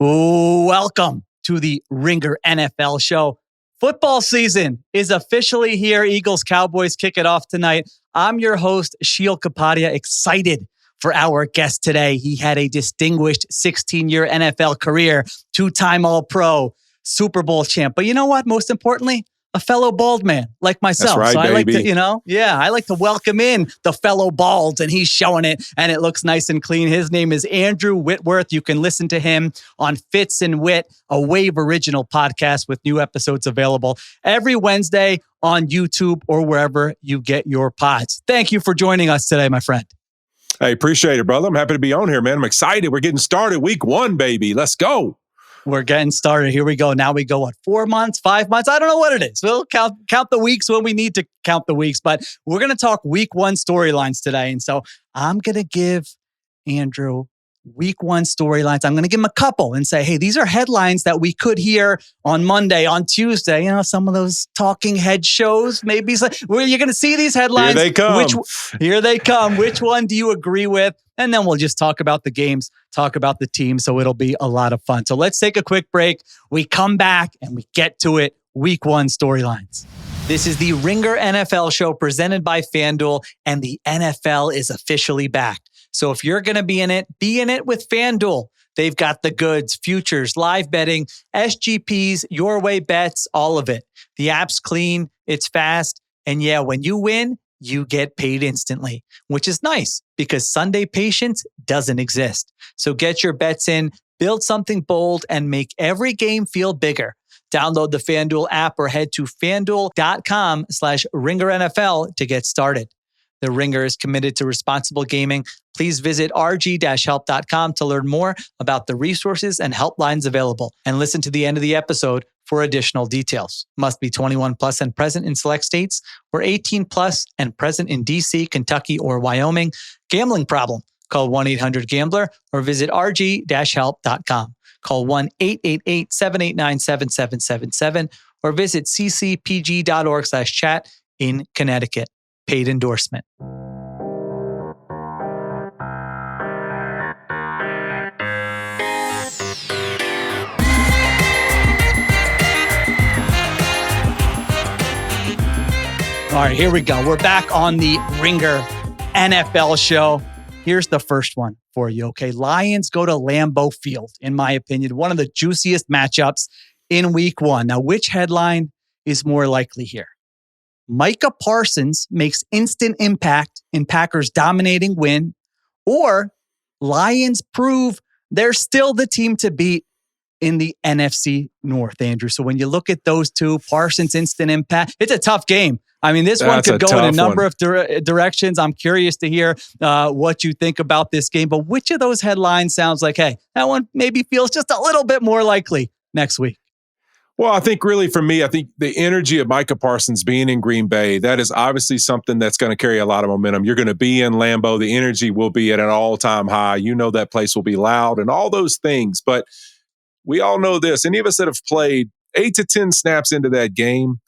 Welcome to the Ringer NFL show. Football season is officially here. Eagles Cowboys kick it off tonight. I'm your host, Sheil Kapadia, excited for our guest today. He had a distinguished 16-year NFL career, two-time All-Pro, Super Bowl champ. But you know what? Most importantly, a fellow bald man like myself. That's right, so I baby. like to, I like to welcome in the fellow balds, and he's showing it, and it looks nice and clean. His name is Andrew Whitworth. You can listen to him on Fitz Whit, a Wave original podcast with new episodes available every Wednesday on YouTube or wherever you get your pods. Thank you for joining us today, my friend. Hey, appreciate it, brother. I'm happy to be on here, man. I'm excited. We're getting started. Week 1, baby. Let's go. We're getting started. Here we go. Now we go, 4 months, 5 months? I don't know what it is. We'll count the weeks when we need to count the weeks. But we're going to talk week 1 storylines today. And so I'm going to give Andrew week 1 storylines. I'm going to give him a couple and say, hey, these are headlines that we could hear on Monday, on Tuesday. You know, some of those talking head shows, maybe where you're going to see these headlines. Here they come. Here they come. Which one do you agree with? And then we'll just talk about the games, talk about the team. So it'll be a lot of fun. So let's take a quick break. We come back and we get to it. Week 1 storylines. This is the Ringer NFL show presented by FanDuel, and the NFL is officially back. So if you're going to be in it with FanDuel. They've got the goods, futures, live betting, SGPs, your way bets, all of it. The app's clean, it's fast, and yeah, when you win, you get paid instantly, which is nice because Sunday patience doesn't exist. So get your bets in, build something bold, and make every game feel bigger. Download the FanDuel app or head to FanDuel.com/RingerNFL to get started. The Ringer is committed to responsible gaming. Please visit rg-help.com to learn more about the resources and helplines available, and listen to the end of the episode for additional details. Must be 21 plus and present in select states, or 18 plus and present in DC, Kentucky, or Wyoming. Gambling problem? Call 1-800-GAMBLER or visit rg-help.com. Call 1-888-789-7777 or visit ccpg.org/chat in Connecticut. Paid endorsement. All right, here we go. We're back on the Ringer NFL show. Here's the first one for you, okay? Lions go to Lambeau Field, in my opinion, one of the juiciest matchups in week 1. Now, which headline is more likely here? Micah Parsons makes instant impact in Packers' dominating win, or Lions prove they're still the team to beat in the NFC North, Andrew. So when you look at those two, Parsons' instant impact, it's a tough game. I mean, this one could go in a number of directions. I'm curious to hear what you think about this game. But which of those headlines sounds like, hey, that one maybe feels just a little bit more likely next week? Well, I think really for me, I think the energy of Micah Parsons being in Green Bay, that is obviously something that's going to carry a lot of momentum. You're going to be in Lambeau. The energy will be at an all-time high. You know that place will be loud and all those things. But we all know this. Any of us that have played 8 to 10 snaps into that game,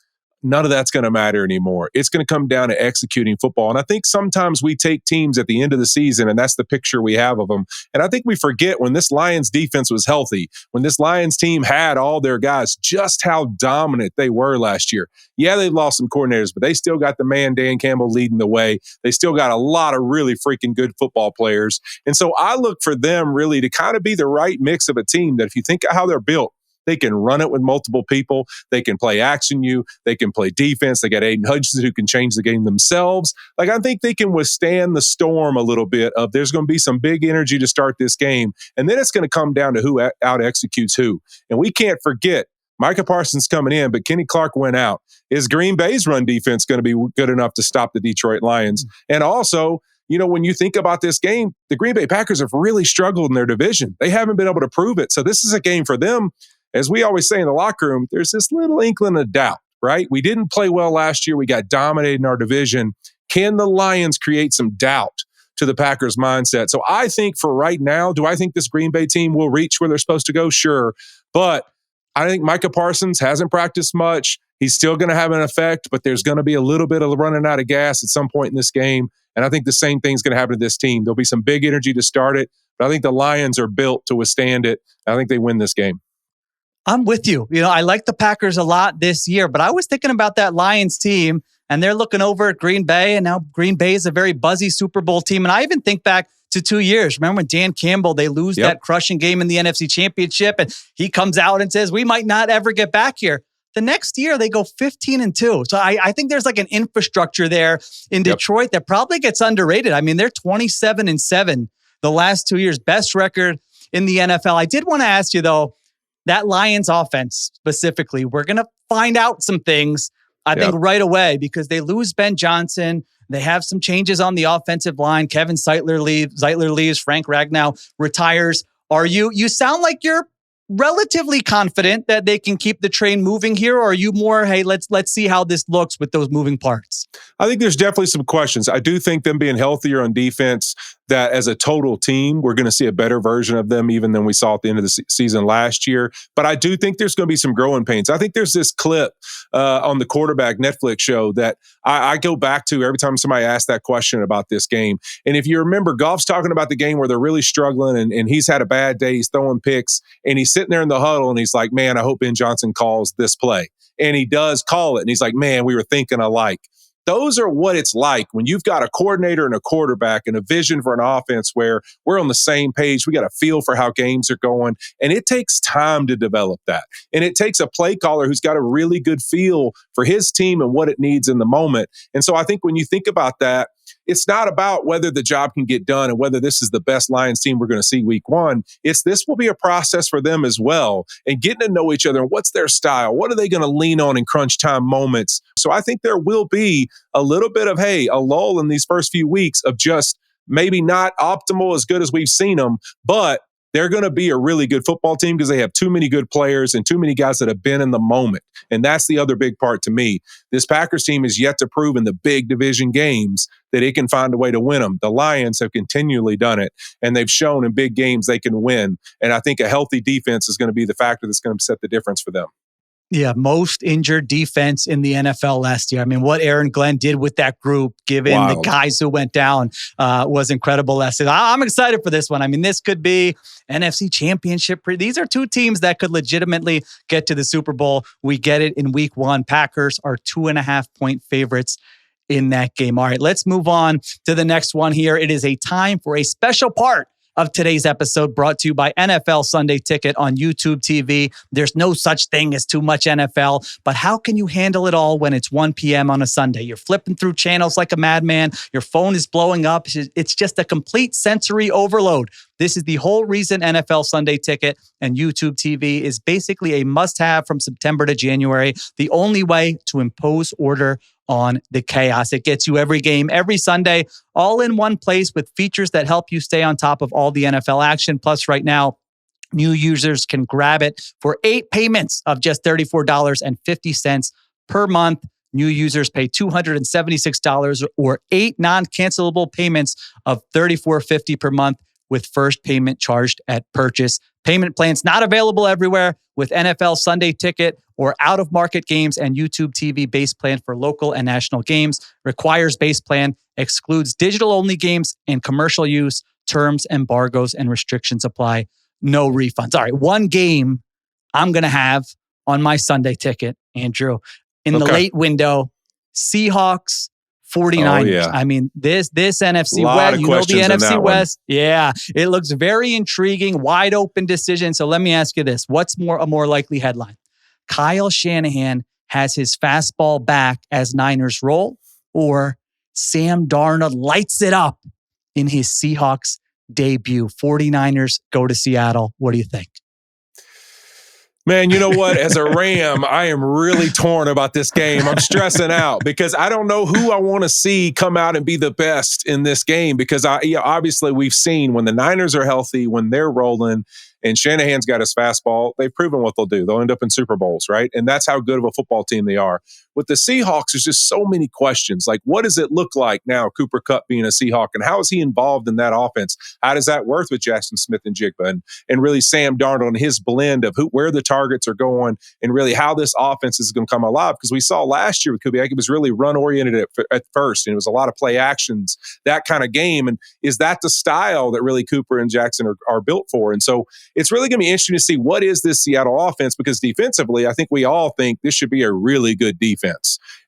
none of that's going to matter anymore. It's going to come down to executing football. And I think sometimes we take teams at the end of the season, and that's the picture we have of them. And I think we forget when this Lions defense was healthy, when this Lions team had all their guys, just how dominant they were last year. Yeah, they lost some coordinators, but they still got the man, Dan Campbell, leading the way. They still got a lot of really freaking good football players. And so I look for them really to kind of be the right mix of a team that if you think of how they're built, they can run it with multiple people. They can play action you. They can play defense. They got Aiden Hutchinson who can change the game themselves. Like, I think they can withstand the storm a little bit of there's going to be some big energy to start this game. And then it's going to come down to who out executes who. And we can't forget Micah Parsons coming in, but Kenny Clark went out. Is Green Bay's run defense going to be good enough to stop the Detroit Lions? And also, you know, when you think about this game, the Green Bay Packers have really struggled in their division. They haven't been able to prove it. So this is a game for them. As we always say in the locker room, there's this little inkling of doubt, right? We didn't play well last year. We got dominated in our division. Can the Lions create some doubt to the Packers' mindset? So I think for right now, do I think this Green Bay team will reach where they're supposed to go? Sure. But I think Micah Parsons hasn't practiced much. He's still going to have an effect, but there's going to be a little bit of running out of gas at some point in this game. And I think the same thing's going to happen to this team. There'll be some big energy to start it, But I think the Lions are built to withstand it. I think they win this game. I'm with you. I like the Packers a lot this year, but I was thinking about that Lions team, and they're looking over at Green Bay, and now Green Bay is a very buzzy Super Bowl team. And I even think back to 2 years. Remember when Dan Campbell, they lose that crushing game in the NFC Championship, and he comes out and says, we might not ever get back here. The next year, they go 15-2. So I think there's like an infrastructure there in Detroit that probably gets underrated. I mean, they're 27-7 the last 2 years, best record in the NFL. I did want to ask you, though, that Lions offense specifically, we're going to find out some things, I think, right away, because they lose Ben Johnson. They have some changes on the offensive line. Kevin Zeitler leaves. Frank Ragnow retires. You sound like you're relatively confident that they can keep the train moving here, or are you more, hey, let's see how this looks with those moving parts? I think there's definitely some questions. I do think them being healthier on defense, that as a total team, we're going to see a better version of them even than we saw at the end of the season last year. But I do think there's going to be some growing pains. I think there's this clip on the Quarterback Netflix show that I go back to every time somebody asks that question about this game. And if you remember, Goff's talking about the game where they're really struggling and he's had a bad day. He's throwing picks and he's sitting there in the huddle and he's like, man, I hope Ben Johnson calls this play. And he does call it. And he's like, man, we were thinking alike. Those are what it's like when you've got a coordinator and a quarterback and a vision for an offense where we're on the same page. We got a feel for how games are going. And it takes time to develop that. And it takes a play caller who's got a really good feel for his team and what it needs in the moment. And so I think when you think about that, it's not about whether the job can get done and whether this is the best Lions team we're going to see week one. This will be a process for them as well. And getting to know each other and what's their style? What are they going to lean on in crunch time moments? So I think there will be a little bit of, a lull in these first few weeks of just maybe not optimal as good as we've seen them, but they're going to be a really good football team because they have too many good players and too many guys that have been in the moment. And that's the other big part to me. This Packers team is yet to prove in the big division games that it can find a way to win them. The Lions have continually done it, and they've shown in big games they can win. And I think a healthy defense is going to be the factor that's going to set the difference for them. Yeah, most injured defense in the NFL last year. I mean, what Aaron Glenn did with that group, given the guys who went down, was incredible last season. I'm excited for this one. I mean, this could be NFC Championship. These are two teams that could legitimately get to the Super Bowl. We get it in week one. Packers are 2.5-point favorites in that game. All right, let's move on to the next one here. It is a time for a special part of today's episode, brought to you by NFL Sunday Ticket on YouTube TV. There's no such thing as too much NFL, but how can you handle it all when it's 1 p.m. on a Sunday? You're flipping through channels like a madman. Your phone is blowing up. It's just a complete sensory overload. This is the whole reason NFL Sunday Ticket and YouTube TV is basically a must-have from September to January. The only way to impose order on the chaos. It gets you every game, every Sunday, all in one place with features that help you stay on top of all the NFL action. Plus, right now, new users can grab it for 8 payments of just $34.50 per month. New users pay $276 or 8 non-cancelable payments of $34.50 per month with first payment charged at purchase. Payment plans not available everywhere with NFL Sunday Ticket or out-of-market games and YouTube TV base plan for local and national games. Requires base plan, excludes digital-only games and commercial use. Terms, embargoes, and restrictions apply. No refunds. All right, one game I'm going to have on my Sunday Ticket, Andrew, in the late window, Seahawks, 49ers. Oh, yeah. I mean, this NFC West, you know the NFC West. Yeah, it looks very intriguing, wide open decision. So let me ask you this. What's a more likely headline? Kyle Shanahan has his fastball back as Niners roll, or Sam Darnold lights it up in his Seahawks debut? 49ers go to Seattle. What do you think? Man, you know what? As a Ram, I am really torn about this game. I'm stressing out because I don't know who I want to see come out and be the best in this game because obviously we've seen when the Niners are healthy, when they're rolling, And Shanahan's got his fastball. They've proven what they'll do. They'll end up in Super Bowls, right? And that's how good of a football team they are. With the Seahawks, there's just so many questions. Like, what does it look like now, Cooper Kupp being a Seahawk, and how is he involved in that offense? How does that work with Jackson Smith and Jigba, and really Sam Darnold and his blend of where the targets are going, and really how this offense is going to come alive? Because we saw last year with Kubiak, it was really run-oriented at first, and it was a lot of play actions, that kind of game. And is that the style that really Cooper and Jackson are built for? And so it's really going to be interesting to see what is this Seattle offense, because defensively, I think we all think this should be a really good defense.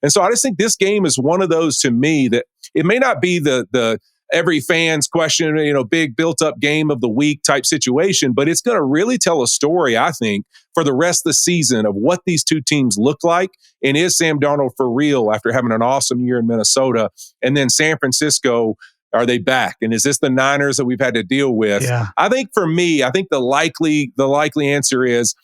And so I just think this game is one of those, to me, that it may not be the every fan's question, big built-up game of the week type situation, but it's going to really tell a story, I think, for the rest of the season of what these two teams look like. And is Sam Darnold for real after having an awesome year in Minnesota? And then San Francisco, are they back? And is this the Niners that we've had to deal with? Yeah. I think for me, the likely answer is,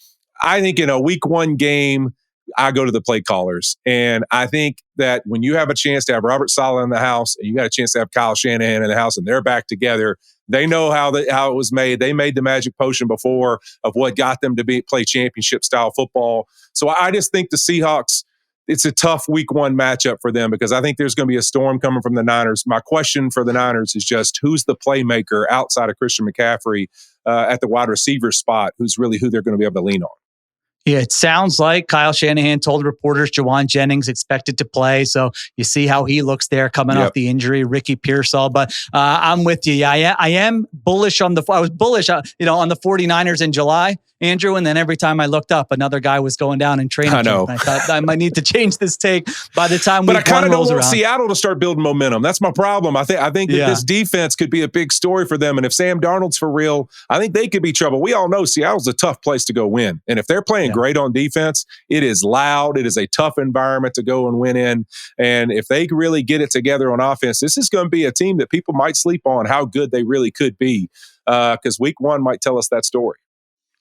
I think in a week one game, I go to the play callers. And I think that when you have a chance to have Robert Saleh in the house and you got a chance to have Kyle Shanahan in the house and they're back together, they know how it was made. They made the magic potion before of what got them to play championship style football. So I just think the Seahawks, it's a tough week one matchup for them, because I think there's going to be a storm coming from the Niners. My question for the Niners is just, who's the playmaker outside of Christian McCaffrey at the wide receiver spot, who's really who they're going to be able to lean on? Yeah, it sounds like Kyle Shanahan told reporters Jawan Jennings expected to play. So you see how he looks there coming off the injury, Ricky Pearsall. But I'm with you. Yeah, I am bullish I was bullish, on the 49ers in July, Andrew. And then every time I looked up, another guy was going down in training camp. I thought I might need to change this take by the time But I kind of don't want around. Seattle to start building momentum. That's my problem. I think that this defense could be a big story for them. And if Sam Darnold's for real, I think they could be trouble. We all know Seattle's a tough place to go win. And if they're playing great on defense, it is loud. It is a tough environment to go and win in. And if they really get it together on offense, this is going to be a team that people might sleep on how good they really could be, because week one might tell us that story.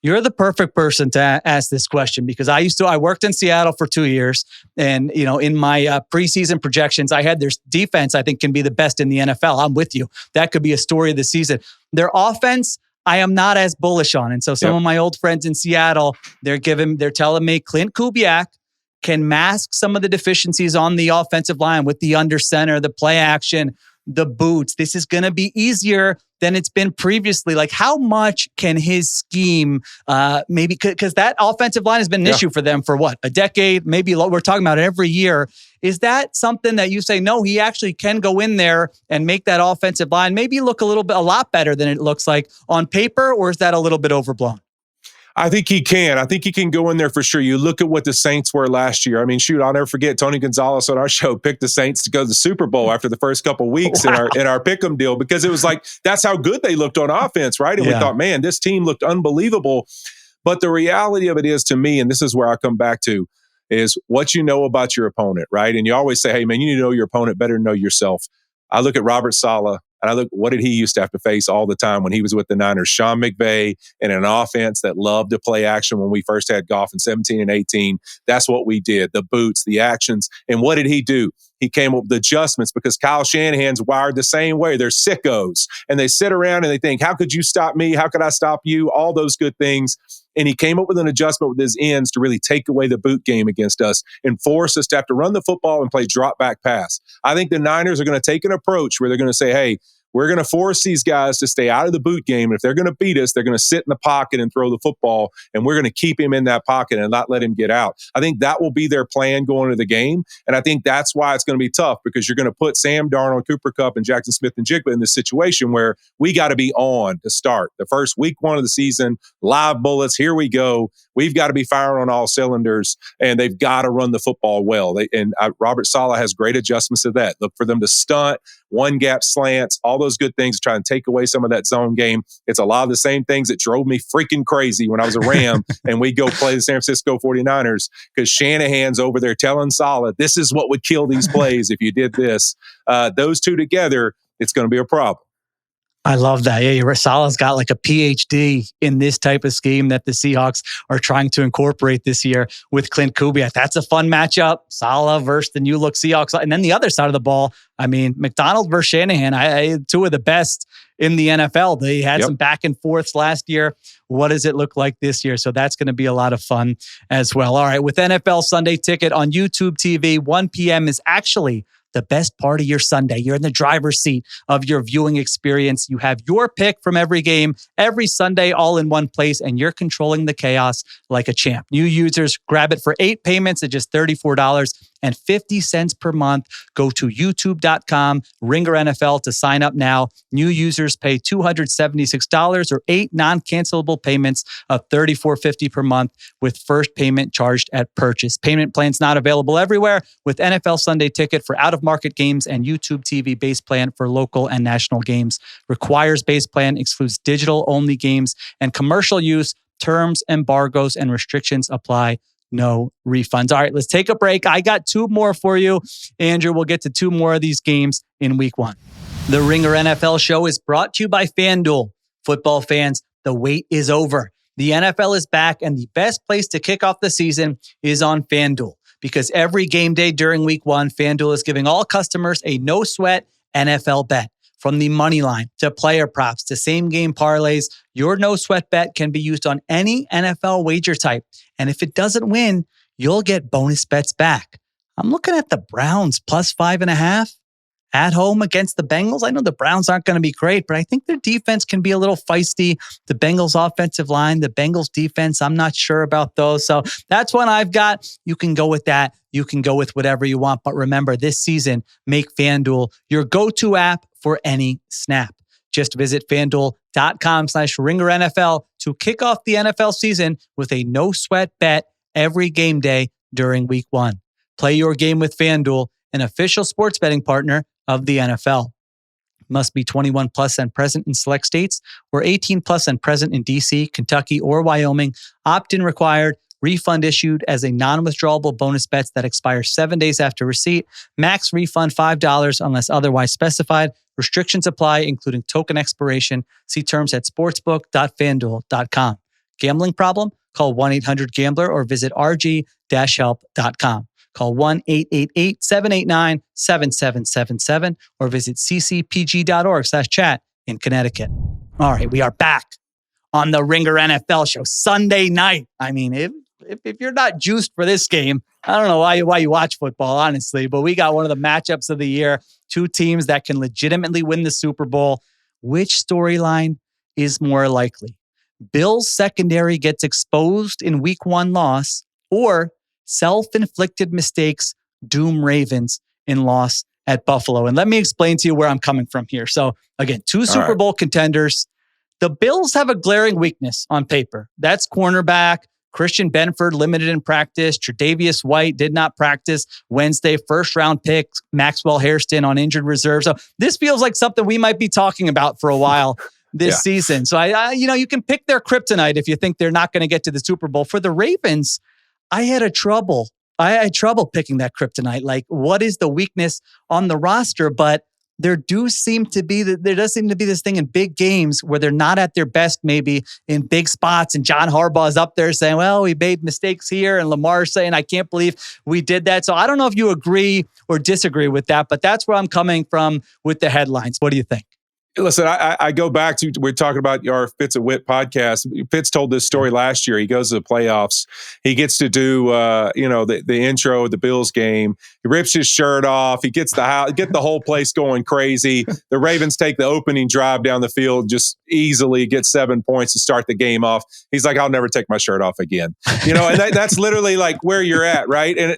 You're the perfect person to ask this question, because I worked in Seattle for 2 years, and in my preseason projections, I had their defense, I think, can be the best in the NFL. I'm with you. That could be a story of the season. Their offense, I am not as bullish on. And so some of my old friends in Seattle, they're telling me Clint Kubiak can mask some of the deficiencies on the offensive line with the under center, the play action, the boots. This is going to be easier than it's been previously. Like, how much can his scheme maybe, because that offensive line has been an issue for them for a decade, maybe we're talking about it every year. Is that something that you say, no, he actually can go in there and make that offensive line maybe look a lot better than it looks like on paper, or is that a little bit overblown? I think he can. I think he can go in there for sure. You look at what the Saints were last year. I mean, shoot, I'll never forget Tony Gonzalez on our show picked the Saints to go to the Super Bowl after the first couple of weeks in our pick'em deal, because it was like, that's how good they looked on offense, right? And we thought, man, this team looked unbelievable. But the reality of it is, to me, and this is where I come back to, is what you know about your opponent, right? And you always say, hey, man, you need to know your opponent better than know yourself. I look at Robert Saleh, and I look, what did he used to have to face all the time when he was with the Niners? Sean McVay and an offense that loved to play action when we first had Goff in 17 and 18. That's what we did, the boots, the actions. And what did he do? He came up with adjustments, because Kyle Shanahan's wired the same way. They're sickos. And they sit around and they think, how could you stop me? How could I stop you? All those good things. And he came up with an adjustment with his ends to really take away the boot game against us and force us to have to run the football and play drop back pass. I think the Niners are going to take an approach where they're going to say, hey, we're going to force these guys to stay out of the boot game. And if they're going to beat us, they're going to sit in the pocket and throw the football. And we're going to keep him in that pocket and not let him get out. I think that will be their plan going into the game. And I think that's why it's going to be tough, because you're going to put Sam Darnold, Cooper Kupp, and Jackson Smith and Jigba in this situation where we got to be on to start. The first week one of the season, live bullets, here we go. We've got to be firing on all cylinders, and they've got to run the football well. Robert Saleh has great adjustments to that. Look for them to stunt, one gap slants, all those good things to try and take away some of that zone game. It's a lot of the same things that drove me freaking crazy when I was a Ram and we go play the San Francisco 49ers, because Shanahan's over there telling Saleh, this is what would kill these plays if you did this. Those two together, it's going to be a problem. I love that. Yeah, Salah's got like a PhD in this type of scheme that the Seahawks are trying to incorporate this year with Clint Kubiak. That's a fun matchup. Salah versus the new look Seahawks. And then the other side of the ball, I mean, McDonald versus Shanahan, two of the best in the NFL. They had some back and forths last year. What does it look like this year? So that's going to be a lot of fun as well. All right, with NFL Sunday Ticket on YouTube TV, 1 p.m. is actually the best part of your Sunday. You're in the driver's seat of your viewing experience. You have your pick from every game, every Sunday, all in one place, and you're controlling the chaos like a champ. New users grab it for 8 payments at just $34.50 per month. Go to youtube.com, Ringer NFL to sign up now. New users pay $276 or 8 non-cancelable payments of $34.50 per month with first payment charged at purchase. Payment plans not available everywhere with NFL Sunday Ticket for out-of-market games and YouTube TV base plan for local and national games. Requires base plan, excludes digital-only games and commercial use. Terms, embargoes, and restrictions apply. No refunds. All right, let's take a break. I got 2 more for you. Andrew, we'll get to 2 more of these games in week 1. The Ringer NFL show is brought to you by FanDuel. Football fans, the wait is over. The NFL is back, and the best place to kick off the season is on FanDuel. Because every game day during week 1, FanDuel is giving all customers a no-sweat NFL bet. From the money line to player props to same-game parlays, your no-sweat bet can be used on any NFL wager type. And if it doesn't win, you'll get bonus bets back. I'm looking at the Browns plus 5.5 at home against the Bengals. I know the Browns aren't going to be great, but I think their defense can be a little feisty. The Bengals offensive line, the Bengals defense, I'm not sure about those. So that's one I've got. You can go with that. You can go with whatever you want. But remember, this season, make FanDuel your go-to app for any snap. Just visit FanDuel.com/RingerNFL to kick off the NFL season with a no-sweat bet every game day during week 1. Play your game with FanDuel, an official sports betting partner of the NFL. Must be 21 plus and present in select states or 18 plus and present in DC, Kentucky, or Wyoming. Opt-in required. Refund issued as a non-withdrawable bonus bets that expire 7 days after receipt. Max refund $5 unless otherwise specified. Restrictions apply, including token expiration. See terms at sportsbook.fanduel.com. Gambling problem? Call 1-800-GAMBLER or visit rg-help.com. Call 1-888-789-7777 or visit ccpg.org/chat in Connecticut. All right, we are back on the Ringer NFL show Sunday night. I mean, if you're not juiced for this game, I don't know why you watch football, honestly, but we got one of the matchups of the year. 2 teams that can legitimately win the Super Bowl. Which storyline is more likely? Bills secondary gets exposed in week 1 loss, or self-inflicted mistakes doom Ravens in loss at Buffalo? And let me explain to you where I'm coming from here. So again, 2 Super Bowl contenders. The Bills have a glaring weakness on paper. That's cornerback. Christian Benford limited in practice. Tre'Davious White did not practice Wednesday. First-round pick Maxwell Hairston on injured reserve. So this feels like something we might be talking about for a while this season. So I you can pick their kryptonite if you think they're not going to get to the Super Bowl. For the Ravens, I had trouble picking that kryptonite. Like, what is the weakness on the roster? But there does seem to be this thing in big games where they're not at their best, maybe in big spots. And John Harbaugh is up there saying, well, we made mistakes here. And Lamar saying, I can't believe we did that. So I don't know if you agree or disagree with that, but that's where I'm coming from with the headlines. What do you think? Listen, I go back to, we're talking about our Fitz Whit podcast. Fitz told this story last year. He goes to the playoffs. He gets to do, the intro of the Bills game. He rips his shirt off. He gets get the whole place going crazy. The Ravens take the opening drive down the field, just easily get 7 points to start the game off. He's like, I'll never take my shirt off again. And that's literally like where you're at, right? And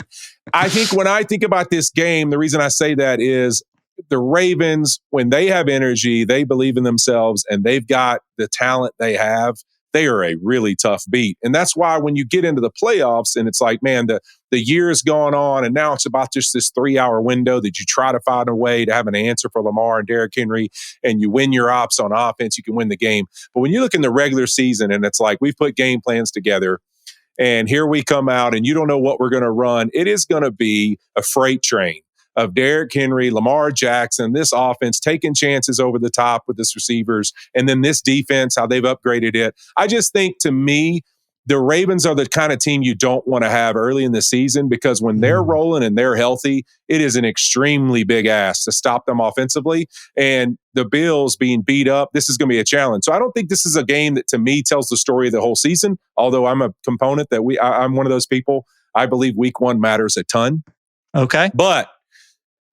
I think when I think about this game, the reason I say that is, the Ravens, when they have energy, they believe in themselves, and they've got the talent they have, they are a really tough beat. And that's why when you get into the playoffs and it's like, man, the year's gone on and now it's about just this 3-hour window that you try to find a way to have an answer for Lamar and Derrick Henry, and you win your ops on offense, you can win the game. But when you look in the regular season and it's like, we've put game plans together and here we come out and you don't know what we're going to run, it is going to be a freight train of Derrick Henry, Lamar Jackson, this offense taking chances over the top with this receivers, and then this defense, how they've upgraded it. I just think, to me, the Ravens are the kind of team you don't want to have early in the season, because when they're rolling and they're healthy, it is an extremely big ask to stop them offensively. And the Bills being beat up, this is going to be a challenge. So I don't think this is a game that, to me, tells the story of the whole season, although I'm a component that I'm one of those people. I believe week one matters a ton. Okay. But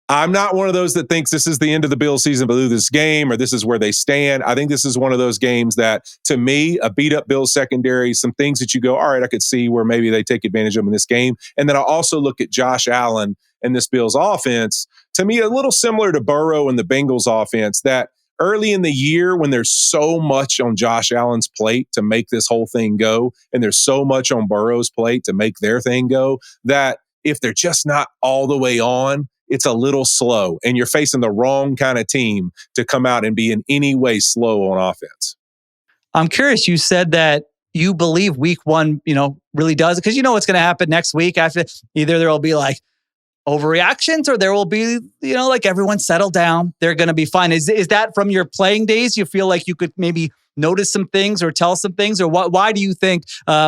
I'm not one of those that thinks this is the end of the Bills season, but lose this game, or this is where they stand. I think this is one of those games that, to me, a beat-up Bills secondary, some things that you go, all right, I could see where maybe they take advantage of in this game. And then I also look at Josh Allen and this Bills offense, to me, a little similar to Burrow and the Bengals offense, that early in the year, when there's so much on Josh Allen's plate to make this whole thing go, and there's so much on Burrow's plate to make their thing go, that if they're just not all the way on, it's a little slow, and you're facing the wrong kind of team to come out and be in any way slow on offense. I'm curious. You said that you believe week one, really does, because you know what's going to happen next week. After, either there will be like overreactions, or there will be, like everyone settle down. They're going to be fine. Is that from your playing days? You feel like you could maybe notice some things or tell some things, or what? Why do you think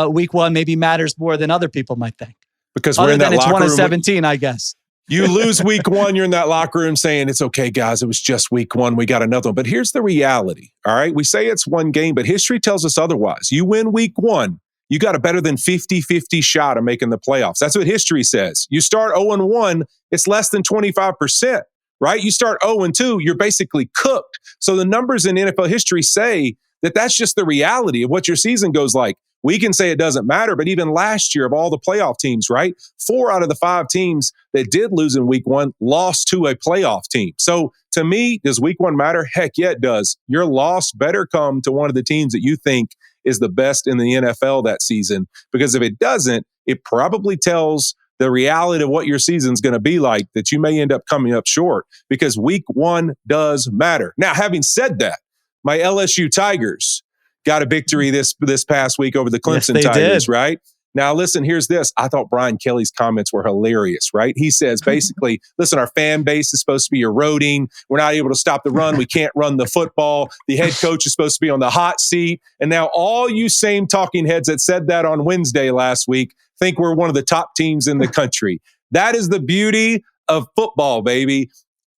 week one maybe matters more than other people might think? Because we're in that locker room. It's 1 of 17, I guess. You lose week one, you're in that locker room saying, it's okay, guys, it was just week one. We got another one. But here's the reality, all right? We say it's one game, but history tells us otherwise. You win week one, you got a better than 50-50 shot of making the playoffs. That's what history says. You start 0-1, it's less than 25%, right? You start 0-2, you're basically cooked. So the numbers in NFL history say that that's just the reality of what your season goes like. We can say it doesn't matter, but even last year, of all the playoff teams, right? 4 out of the 5 teams that did lose in week one lost to a playoff team. So to me, does week one matter? Heck yeah, it does. Your loss better come to one of the teams that you think is the best in the NFL that season, because if it doesn't, it probably tells the reality of what your season's going to be like, that you may end up coming up short, because week one does matter. Now, having said that, my LSU Tigers got a victory this past week over the Clemson Tigers, right? Now, listen, here's this. I thought Brian Kelly's comments were hilarious, right? He says, basically, listen, our fan base is supposed to be eroding. We're not able to stop the run. We can't run the football. The head coach is supposed to be on the hot seat. And now all you same talking heads that said that on Wednesday last week think we're one of the top teams in the country. That is the beauty of football, baby.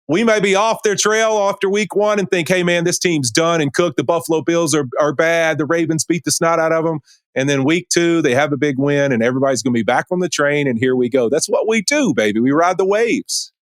We may be off their trail after week one and think, hey, man, this team's done and cooked. The Buffalo Bills are bad. The Ravens beat the snot out of them. And then week two, they have a big win and everybody's going to be back on the train. And here we go. That's what we do, baby. We ride the waves.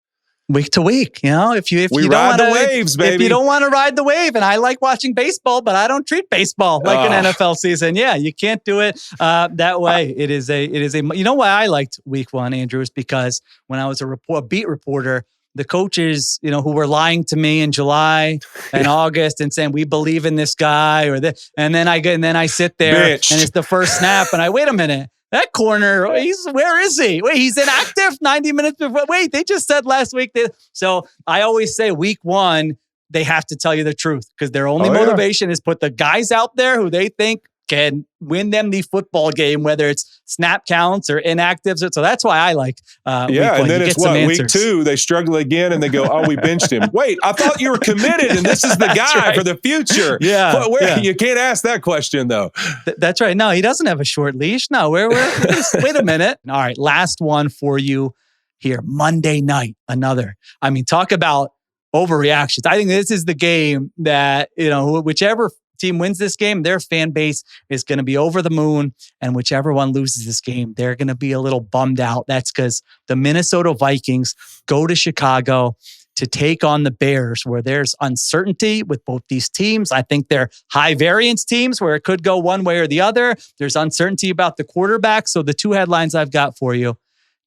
Week to week, if you don't ride the waves, baby. If you don't want to ride the wave, and I like watching baseball, but I don't treat baseball like an NFL season. Yeah, you can't do it that way. It is a. You know why I liked week one, Andrew, is because when I was a beat reporter, the coaches, who were lying to me in July and August and saying we believe in this guy or this, and then I sit there and it's the first snap, and I wait a minute. That corner, where is he? Wait, he's inactive 90 minutes before. Wait, they just said last week. So I always say week one, they have to tell you the truth, because their only motivation is put the guys out there who they think can win them the football game, whether it's snap counts or inactives. So that's why I like week one. And then it's week two, they struggle again and they go, oh, we benched him. Wait, I thought you were committed and this is the guy for the future. You can't ask that question though. That's right. No, he doesn't have a short leash. No, wait a minute. All right, last one for you here. Monday night, another. I mean, talk about overreactions. I think this is the game that, whichever team wins this game, their fan base is going to be over the moon. And whichever one loses this game, they're going to be a little bummed out. That's because the Minnesota Vikings go to Chicago to take on the Bears, where there's uncertainty with both these teams. I think they're high variance teams where it could go one way or the other. There's uncertainty about the quarterback. So the two headlines I've got for you: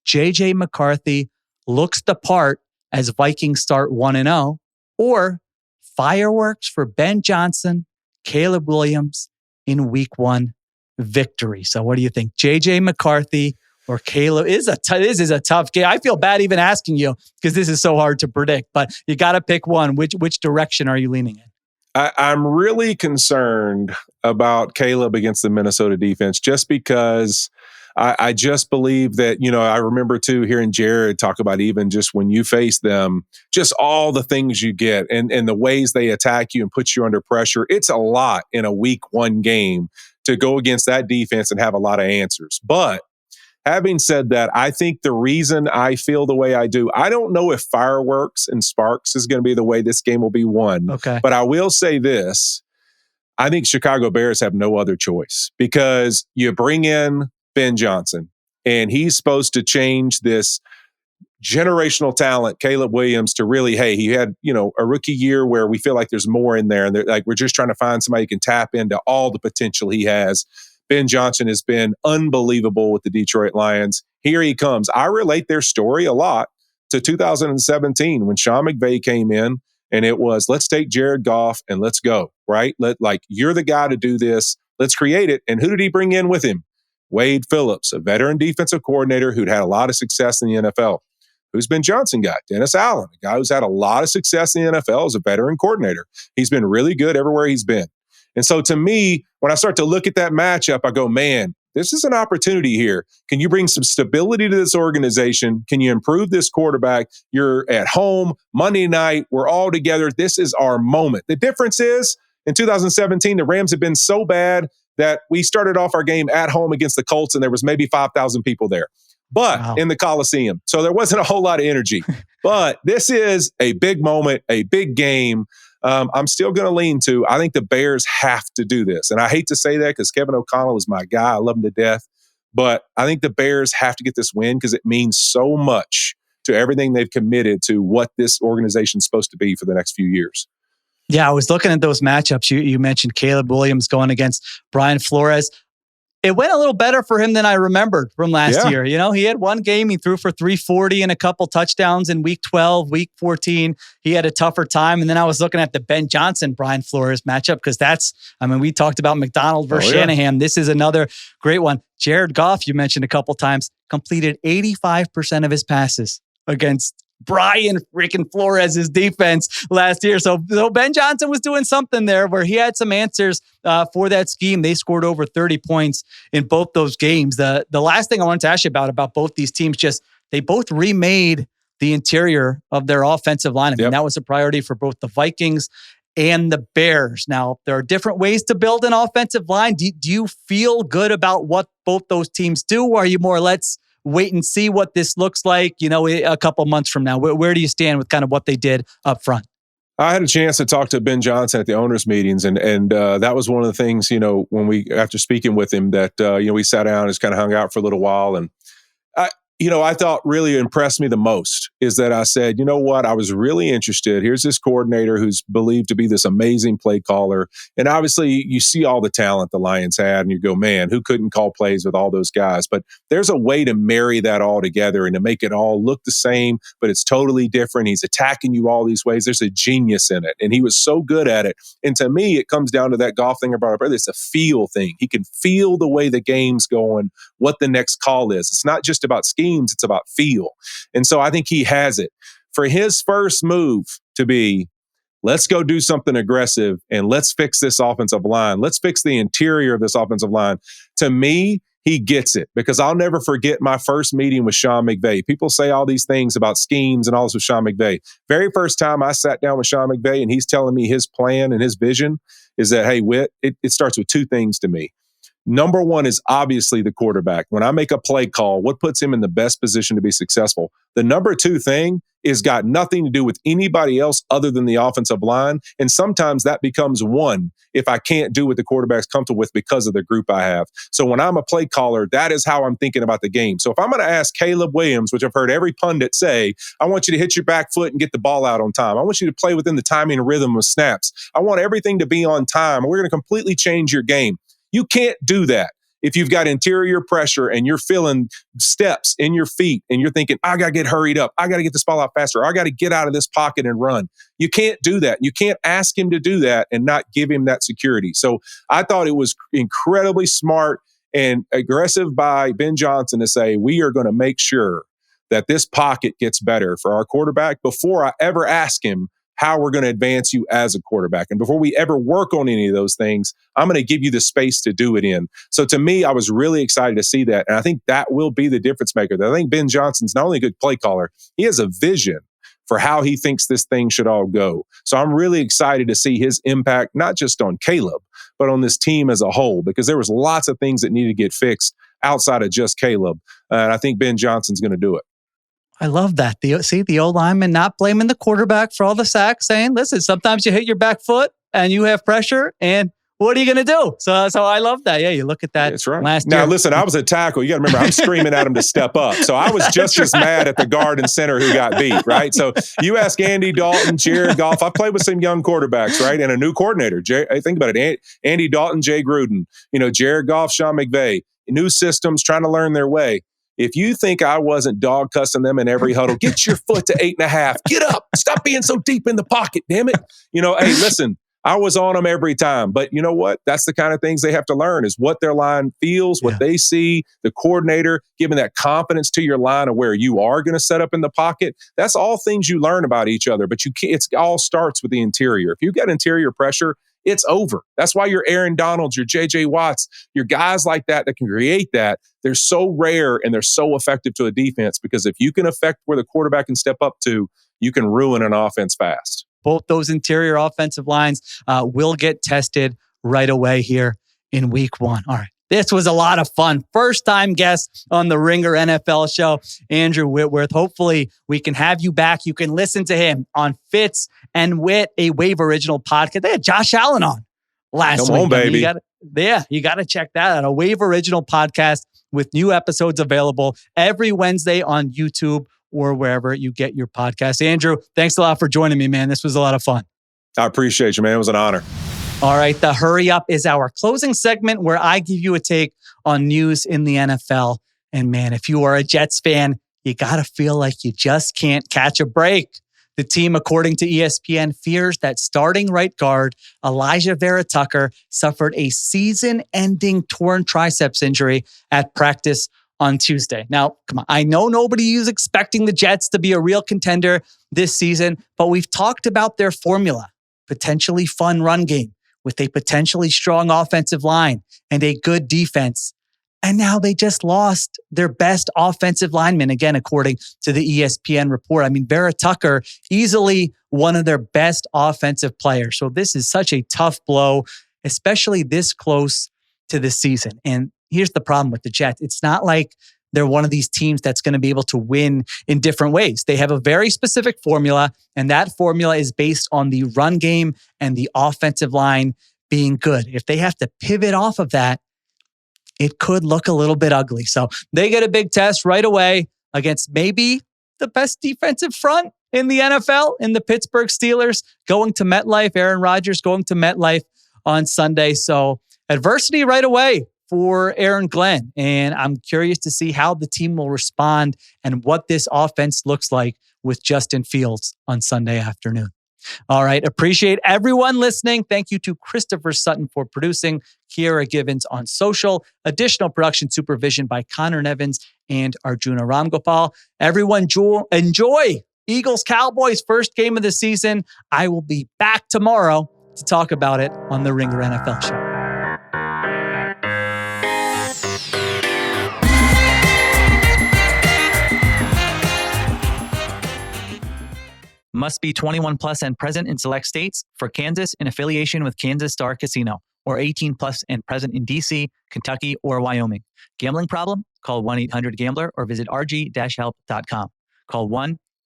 JJ McCarthy looks the part as Vikings start 1-0, or fireworks for Ben Johnson, Caleb Williams in week one victory. So what do you think? JJ McCarthy or Caleb? This is a tough game. I feel bad even asking you, because this is so hard to predict, but you got to pick one. Which direction are you leaning in? I'm really concerned about Caleb against the Minnesota defense, just because I just believe that, I remember too hearing Jared talk about even just when you face them, just all the things you get and the ways they attack you and put you under pressure. It's a lot in a week one game to go against that defense and have a lot of answers. But having said that, I think the reason I feel the way I do, I don't know if fireworks and sparks is going to be the way this game will be won. Okay. But I will say this. I think Chicago Bears have no other choice because you bring in Ben Johnson and he's supposed to change this generational talent, Caleb Williams, to really, hey, he had, a rookie year where we feel like there's more in there. And we're just trying to find somebody who can tap into all the potential he has. Ben Johnson has been unbelievable with the Detroit Lions. Here he comes. I relate their story a lot to 2017 when Sean McVay came in and it was, let's take Jared Goff and let's go, right? You're the guy to do this. Let's create it. And who did he bring in with him? Wade Phillips, a veteran defensive coordinator who'd had a lot of success in the NFL. Who's Ben Johnson got? Dennis Allen, a guy who's had a lot of success in the NFL as a veteran coordinator. He's been really good everywhere he's been. And so to me, when I start to look at that matchup, I go, man, this is an opportunity here. Can you bring some stability to this organization? Can you improve this quarterback? You're at home, Monday night, we're all together. This is our moment. The difference is, in 2017, the Rams had been so bad that we started off our game at home against the Colts and there was maybe 5,000 people there. But in the Coliseum. So there wasn't a whole lot of energy. But this is a big moment, a big game. I'm still going to lean to, I think the Bears have to do this. And I hate to say that because Kevin O'Connell is my guy. I love him to death. But I think the Bears have to get this win because it means so much to everything they've committed to what this organization is supposed to be for the next few years. Yeah, I was looking at those matchups. You mentioned Caleb Williams going against Brian Flores. It went a little better for him than I remembered from last year. He had one game, he threw for 340 and a couple touchdowns in week 12, week 14. He had a tougher time. And then I was looking at the Ben Johnson, Brian Flores matchup because we talked about McDonald versus Shanahan. This is another great one. Jared Goff, you mentioned a couple times, completed 85% of his passes against Brian freaking Flores' defense last year. So Ben Johnson was doing something there where he had some answers for that scheme. They scored over 30 points in both those games. The last thing I wanted to ask you about both these teams, just they both remade the interior of their offensive line. I mean, that was a priority for both the Vikings and the Bears. Now, there are different ways to build an offensive line. Do you feel good about what both those teams do? Or are you more, let's wait and see what this looks like, a couple months from now? Where do you stand with kind of what they did up front? I had a chance to talk to Ben Johnson at the owners' meetings, and that was one of the things, when after speaking with him, that we sat down and just kind of hung out for a little while, and I thought really impressed me the most is that I said, you know what, I was really interested. Here's this coordinator who's believed to be this amazing play caller. And obviously you see all the talent the Lions had and you go, man, who couldn't call plays with all those guys? But there's a way to marry that all together and to make it all look the same, but it's totally different. He's attacking you all these ways. There's a genius in it. And he was so good at it. And to me, it comes down to that golf thing I brought up earlier. It's a feel thing. He can feel the way the game's going, what the next call is. It's not just about schemes, it's about feel. And so I think he has it. For his first move to be, let's go do something aggressive and let's fix this offensive line. Let's fix the interior of this offensive line. To me, he gets it because I'll never forget my first meeting with Sean McVay. People say all these things about schemes and all this with Sean McVay. Very first time I sat down with Sean McVay and he's telling me his plan and his vision is that, hey, Whit, it starts with two things to me. Number one is obviously the quarterback. When I make a play call, what puts him in the best position to be successful? The number two thing is got nothing to do with anybody else other than the offensive line. And sometimes that becomes one if I can't do what the quarterback's comfortable with because of the group I have. So when I'm a play caller, that is how I'm thinking about the game. So if I'm going to ask Caleb Williams, which I've heard every pundit say, I want you to hit your back foot and get the ball out on time. I want you to play within the timing and rhythm of snaps. I want everything to be on time. We're going to completely change your game. You can't do that if you've got interior pressure and you're feeling steps in your feet and you're thinking, I got to get hurried up. I got to get this ball out faster. I got to get out of this pocket and run. You can't do that. You can't ask him to do that and not give him that security. So I thought it was incredibly smart and aggressive by Ben Johnson to say, we are going to make sure that this pocket gets better for our quarterback before I ever ask him how we're going to advance you as a quarterback. And before we ever work on any of those things, I'm going to give you the space to do it in. So to me, I was really excited to see that. And I think that will be the difference maker. I think Ben Johnson's not only a good play caller, he has a vision for how he thinks this thing should all go. So I'm really excited to see his impact, not just on Caleb, but on this team as a whole, because there was lots of things that needed to get fixed outside of just Caleb. And I think Ben Johnson's going to do it. I love that. The old lineman not blaming the quarterback for all the sacks, saying, listen, sometimes you hit your back foot and you have pressure, and what are you going to do? So I love that. Yeah, you look at that. That's right. Last now, year. listen, I was a tackle. You got to remember, I'm screaming at him to step up. So I was just as mad at the guard and center who got beat, right? So you ask Andy Dalton, Jared Goff. I played with some young quarterbacks, right? And a new coordinator. Think about it. Andy Dalton, Jay Gruden, Jared Goff, Sean McVay, new systems, trying to learn their way. If you think I wasn't dog cussing them in every huddle, get your foot to 8.5. Get up. Stop being so deep in the pocket, damn it. Hey, listen, I was on them every time. But you know what? That's the kind of things they have to learn is what their line feels, what they see, the coordinator, giving that confidence to your line of where you are going to set up in the pocket. That's all things you learn about each other. But it all starts with the interior. If you got interior pressure, it's over. That's why your Aaron Donalds, your J.J. Watts, your guys like that can create that. They're so rare and they're so effective to a defense because if you can affect where the quarterback can step up to, you can ruin an offense fast. Both those interior offensive lines will get tested right away here in week 1. All right. This was a lot of fun. First time guest on the Ringer NFL show, Andrew Whitworth. Hopefully we can have you back. You can listen to him on Fitz and Whit, a Wave original podcast. They had Josh Allen on last week. Come on, baby. You got to check that out. A Wave original podcast with new episodes available every Wednesday on YouTube or wherever you get your podcast. Andrew, thanks a lot for joining me, man. This was a lot of fun. I appreciate you, man. It was an honor. All right, the Hurry Up is our closing segment where I give you a take on news in the NFL. And man, if you are a Jets fan, you got to feel like you just can't catch a break. The team, according to ESPN, fears that starting right guard Elijah Vera Tucker suffered a season-ending torn triceps injury at practice on Tuesday. Now, come on, I know nobody is expecting the Jets to be a real contender this season, but we've talked about their formula, potentially fun run game, with a potentially strong offensive line and a good defense. And now they just lost their best offensive lineman, again, according to the ESPN report. I mean, Vera Tucker, easily one of their best offensive players. So this is such a tough blow, especially this close to the season. And here's the problem with the Jets. It's not like they're one of these teams that's going to be able to win in different ways. They have a very specific formula, and that formula is based on the run game and the offensive line being good. If they have to pivot off of that, it could look a little bit ugly. So they get a big test right away against maybe the best defensive front in the NFL in the Pittsburgh Steelers, going to MetLife. Aaron Rodgers going to MetLife on Sunday. So adversity right away for Aaron Glenn. And I'm curious to see how the team will respond and what this offense looks like with Justin Fields on Sunday afternoon. All right. Appreciate everyone listening. Thank you to Christopher Sutton for producing, Kiera Givens on social, additional production supervision by Conor Nevins and Arjuna Ramgopowell. Everyone enjoy Eagles Cowboys first game of the season. I will be back tomorrow to talk about it on the Ringer NFL show. Must be 21 plus and present in select states. For Kansas, in affiliation with Kansas Star Casino, or 18 plus and present in DC, Kentucky, or Wyoming. Gambling problem? Call 1-800-GAMBLER or visit rg-help.com. Call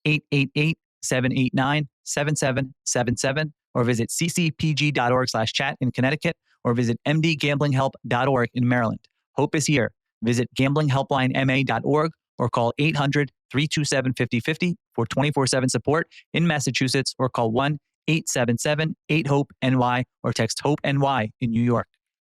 1-888-789-7777 or visit ccpg.org/chat in Connecticut or visit mdgamblinghelp.org in Maryland. Hope is here. Visit gamblinghelplinema.org or call 800-327-5050 for 24/7 support in Massachusetts or call 1-877-8-HOPE-NY or text HOPE-NY in New York.